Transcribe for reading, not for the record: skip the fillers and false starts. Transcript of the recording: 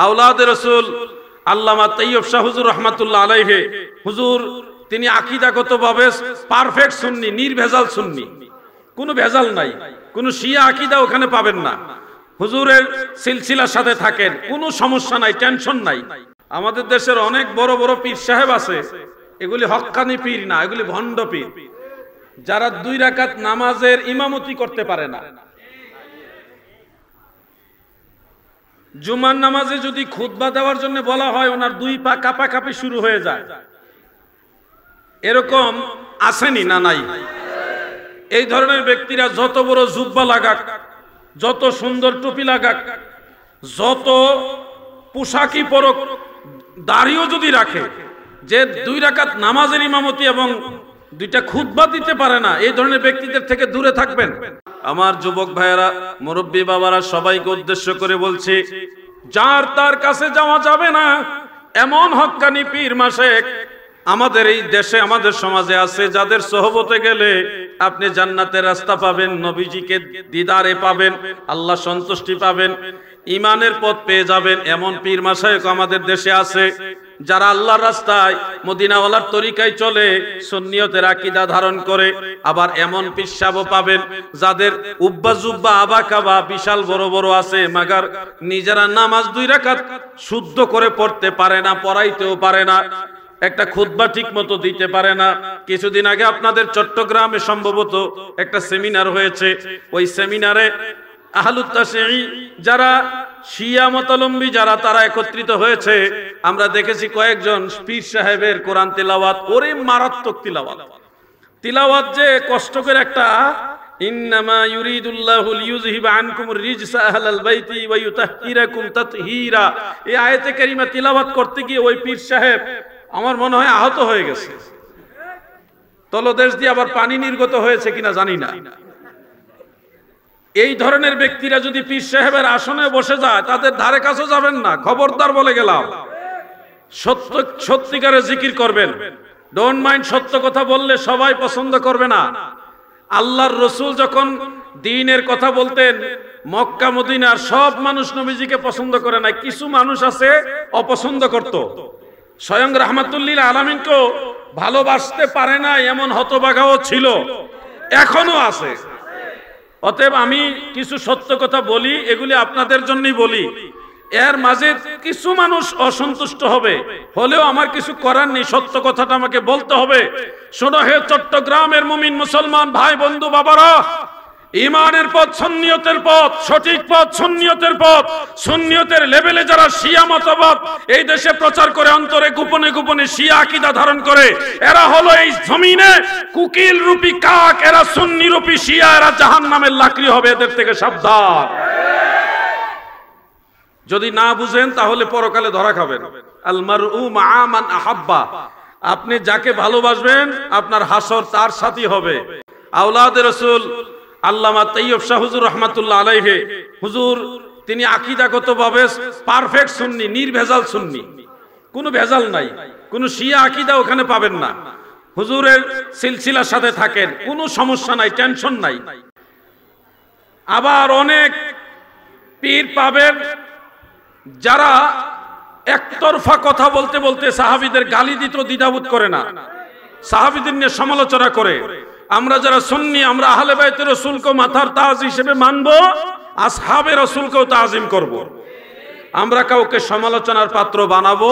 আওলাদে রসুল আল্লামা তৈয়ব শাহ হুজুর রহমাতুল্লাহ আলাইহি হুজুর তিনি আকীদাগতভাবে পারফেক্ট সুন্নি, নির্ভেজাল সুন্নি, কোনো ভেজাল নাই, কোনো শিয়া আকীদা ওখানে পাবেন না। হুজুরের সিলসিলার সাথে থাকেন, কোনো সমস্যা নাই, টেনশন নাই। আমাদের দেশের অনেক বড় বড় পীর সাহেব আছে, এগুলি হক্কানি পীর না, এগুলি ভণ্ড পীর, যারা 2 রাকাত নামাজের ইমামতি করতে পারে না। জুমার নামাজে যদি খুতবা দেওয়ার জন্য বলা হয়, ওনার 2 পা কাঁপাকাঁপি শুরু হয়ে যায়। এরকম আসেনি না নাই? এই ধরনের ব্যক্তিরা যত বড় জুব্বা লাগাক, যত সুন্দর টুপি লাগাক, যত পোশাকি পরক, দাড়িও যদি রাখে, যে 2 রাকাত নামাজের ইমামতি এবং 2টা খুতবা দিতে পারে না, এই ধরনের ব্যক্তিদের থেকে দূরে থাকবেন। আমার যুবক ভাইয়েরা, মুরব্বী বাবারা, সবাইকে উদ্দেশ্য করে বলছি, যার তার কাছে যাওয়া যাবে না এমন হক্কানি পীর মাশেক আমাদের এই দেশে, আমাদের সমাজে আছে, যাদের সোহবতে গেলে আপনি জান্নাতের রাস্তা পাবেন, নবীজিকে দিদারে পাবেন, আল্লাহ সন্তুষ্টি পাবেন, ইমানের পথ পেয়ে যাবেন। এমন পীর মাশায়েখ আমাদের দেশে আছে, যারা আল্লাহর রাস্তায় মদিনাওয়ালার তরিকায় চলে, সুন্নিয়তের আকীদা ধারণ করে। আবার এমন পীর সাহেবও পাবেন যাদের উব্বা জুব্বা আবা কাবা বিশাল বড় বড় আছে, মাগার নিজেরা নামাজ 2 রাকাত শুদ্ধ করে পড়তে পারে না, পড়াইতেও পারে না, একটা খুতবা ঠিক মতো দিতে পারে না। কিছুদিন আগে আপনাদের চট্টগ্রামে সম্ভবত একটা সেমিনার হয়েছে, ওই সেমিনারে আহলুত তাশঈ যারা শিয়া মতাবলম্বী যারা, তারা একত্রিত হয়েছে। আমরা দেখেছি কয়েকজন পীর সাহেবের কোরআন তিলাওয়াত, ওরে মারাত্মক তিলাওয়াত যে কষ্ট করে একটা, ইন্নামা ইউরিদুল্লাহু লিইউযহিবা আনকুমুর রিজসা আহলাল বাইতি ওয়া ইউতাহহিরাকুম তাতহীরা, এই আয়াতে কারিমা তিলাওয়াত করতে গিয়ে ওই পীর সাহেব আমার মনে হয় আহত হয়ে গেছে। তলদেশ দিয়ে আবার পানি নির্গত হয়েছে কিনা জানি না। এই ধরনের ব্যক্তিরা যদি পীর সাহেবের আসনে বসে যায়, তাদের ধারে কাছে যাবেন না, খবরদার বলে গেলাম। সত্যিকারে জিকির করবেন, ডোন্ট মাইন্ড। সত্য কথা বললে সবাই পছন্দ করবে না। আল্লাহর রসুল যখন দ্বীনের কথা বলতেন, মক্কা মদিনার সব মানুষ নবীজিকে পছন্দ করে না, কিছু মানুষ আছে অপছন্দ করত। স্বয়ং রাহমাতুল্লিল আলামিনকেও ভালোবাসতে পারে না এমন হতভাগাও ছিল, এখনো আছে। অতএব আমি কিছু সত্য কথা বলি, এগুলি আপনাদের জন্যই বলি। এর মাঝে কিছু মানুষ অসন্তুষ্ট হবে, হলেও আমার কিছু করার নেই, সত্য কথাটা আমাকে বলতে হবে। শোনো হে চট্টগ্রামের মুমিন মুসলমান ভাই বন্ধু বাবারা, ইমানের পথ, সুন্নিয়তের পথ, সঠিক পথ, সুন্নিয়তের পথ, সুন্নিয়তের লেভেলে যারা শিয়া মতবাদ এই দেশে প্রচার করে, অন্তরে গোপনে গোপনে শিয়া আকীদা ধারণ করে, এরা হলো এই জমিনে কুকিল রূপী কাক, এরা সুন্নি রূপী শিয়া, এরা জাহান্নামের লাকড়ি হবে, এদের থেকে সাবধান। যদি না বুঝেন তাহলে পরকালে ধরা খাবেন। আল মারউ মা মান আহাব্বা, আপনি যাকে ভালোবাসবেন আপনার হাসর তার সাথী হবে। আওলাদে রসুল আল্লামা তৈয়ব শাহ হুজুর রহমাতুল্লাহ আলাইহি হুজুর তিনি আকীদাগতভাবে পারফেক্ট সুন্নি, নির্ভেজাল সুন্নি, কোনো ভেজাল নাই, কোনো শিয়া আকীদা ওখানে পাবেন না। হুজুরের সিলসিলার সাথে থাকেন, কোনো সমস্যা নাই, টেনশন নাই। আবার অনেক পীর পাবেন যারা একতরফা কথা বলতে বলতে সাহাবীদের গালি দিত দ্বিধাবোধ করে না, সাহাবীদের নিয়ে সমালোচনা করে। আমরা যারা সুন্নি, আমরা আহলে বাইত রাসূলকে মাথার তাজ হিসেবে মানবো, আসহাবে রাসূলকেও তাজিম করব। আমরা কাউকে সমালোচনার পাত্র বানাবো